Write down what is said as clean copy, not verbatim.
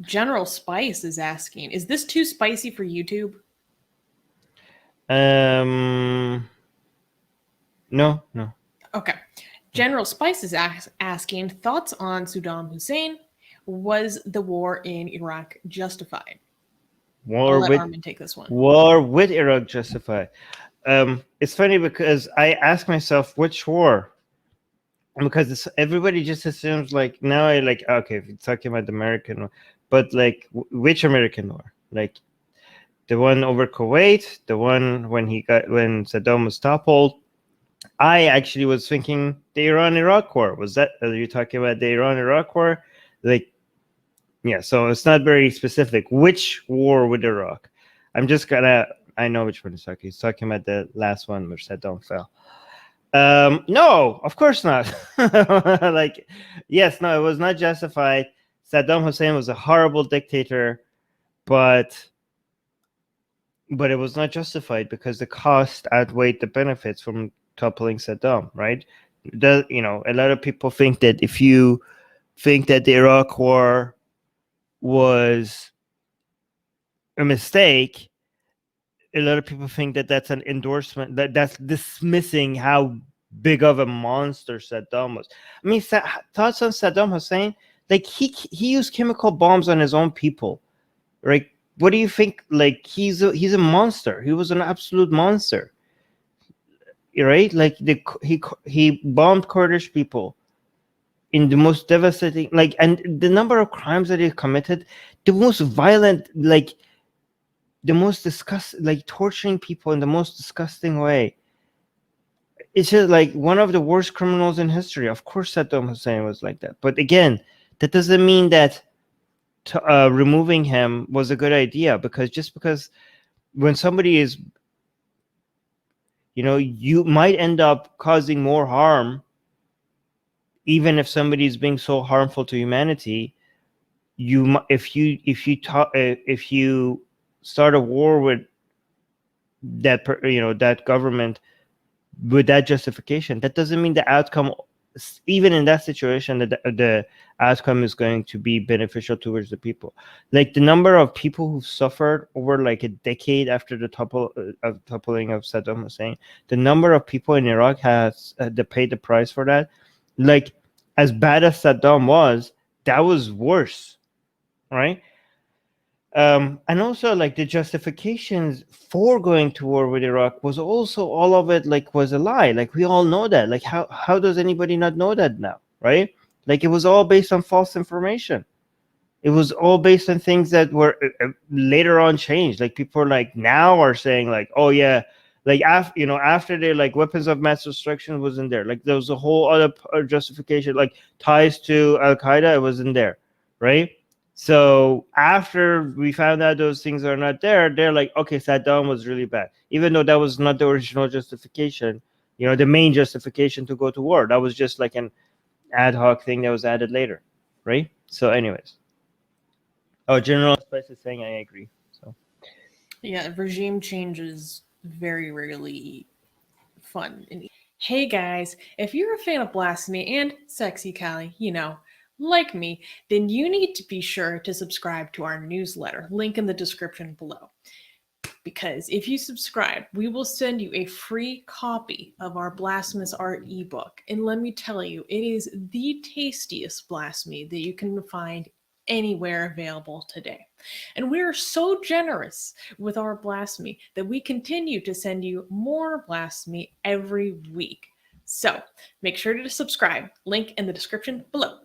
General Spice is asking, is this too spicy for YouTube? No. Okay. General Spice is asking, thoughts on Saddam Hussein? Was the war in Iraq justified? I'll War let with Armin take this one. Iraq justified. It's funny because I ask myself which war, because everybody just assumes like now I like okay if you're talking about the American war, but like which American war, like the one over Kuwait, the one when Saddam was toppled. I actually was thinking the Iran-Iraq war. Was that? Are you talking about the Iran-Iraq war? Like, yeah. So it's not very specific. Which war with Iraq? I'm just gonna. I know which one he's talking. He's talking about the last one where Saddam fell. No, of course not. Like, yes, no, it was not justified. Saddam Hussein was a horrible dictator, but it was not justified because the cost outweighed the benefits from toppling Saddam, right? A lot of people think that if you think that the Iraq war was a mistake, a lot of people think that that's an endorsement, that's dismissing how big of a monster Saddam was. I mean, thoughts on Saddam Hussein? Like he used chemical bombs on his own people, right? What do you think? Like he's a monster. He was an absolute monster, right? Like he bombed Kurdish people in the most devastating, like, and the number of crimes that he committed, the most violent, like the most like torturing people in the most disgusting way. It's just like one of the worst criminals in history. Of course, Saddam Hussein was like that. But again, that doesn't mean that removing him was a good idea, because just because when somebody is, you might end up causing more harm, even if somebody is being so harmful to humanity. If you start a war with that government with that justification, that doesn't mean the outcome, even in that situation, that the outcome is going to be beneficial towards the people. Like the number of people who suffered over like a decade after the toppling of Saddam Hussein, the number of people in Iraq has paid the price for that. Like, as bad as Saddam was, that was worse, right? And also like the justifications for going to war with Iraq was also, all of it like was a lie. Like we all know that. Like how does anybody not know that now, right? Like it was all based on false information. It was all based on things that were later on changed. Like people are like now are saying like, oh yeah, like after they like weapons of mass destruction was in there. Like there was a whole other justification, like ties to Al Qaeda, it was in there, right? So after we found out those things are not there, they're like, okay, Saddam was really bad, even though that was not the original justification. The main justification to go to war. That was just like an ad hoc thing that was added later, right? So, anyways. Oh, General Spice is saying I agree. So Yeah, regime change is very rarely fun. Hey guys, if you're a fan of Blasphemy and Sexy Callie, like me, then you need to be sure to subscribe to our newsletter, link in the description below. Because if you subscribe, we will send you a free copy of our Blasphemous Art ebook. And let me tell you, it is the tastiest blasphemy that you can find anywhere available today. And we are so generous with our blasphemy that we continue to send you more blasphemy every week. So make sure to subscribe, link in the description below.